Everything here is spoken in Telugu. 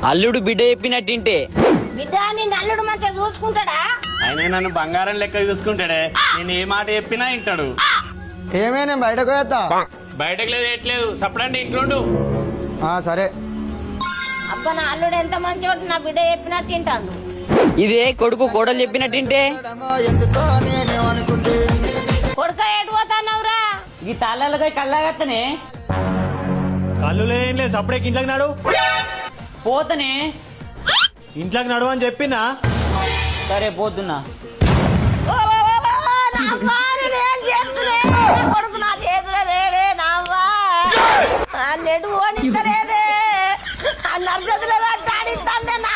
అల్లుడు బిడ్డ చెప్పినట్టింటే బిడ్డ నిన్ను అల్లుడు మంచిగా చూసుకుంటాడా? ఆయన నన్ను బంగారం లెక్క చూసుకుంటాడే. నేను ఏ మాట చెప్పినా వింటాడు. ఏమైనా బయటకు పోయేస్తా. బయటకు లేదు ఎట్లేదు సపడండి ఇంట్లో. సరే. అబ్బా నా అల్లుడు ఎంత మంచోడు, నా బిడ్డ చెప్పినట్టు తింటాను. ఇదే కొడుకు కోడలు చెప్పినట్టింటే కొడుక ఎటు పోతానవురా? ఈ తాళ్ళగా కళ్ళగత్తనే కళ్ళు లేని సపరేట్ ఇంట్లోకి నాడు. పోతనే ఇంట్లోకి నడు అని చెప్పినా. సరే పోతున్నా. కొడుకు నా చేతిలో లేడే నావ్వా. నెడు ఓనిస్తలేదే, ఆ నర్సదిలో పెట్టాడిస్తాందే నా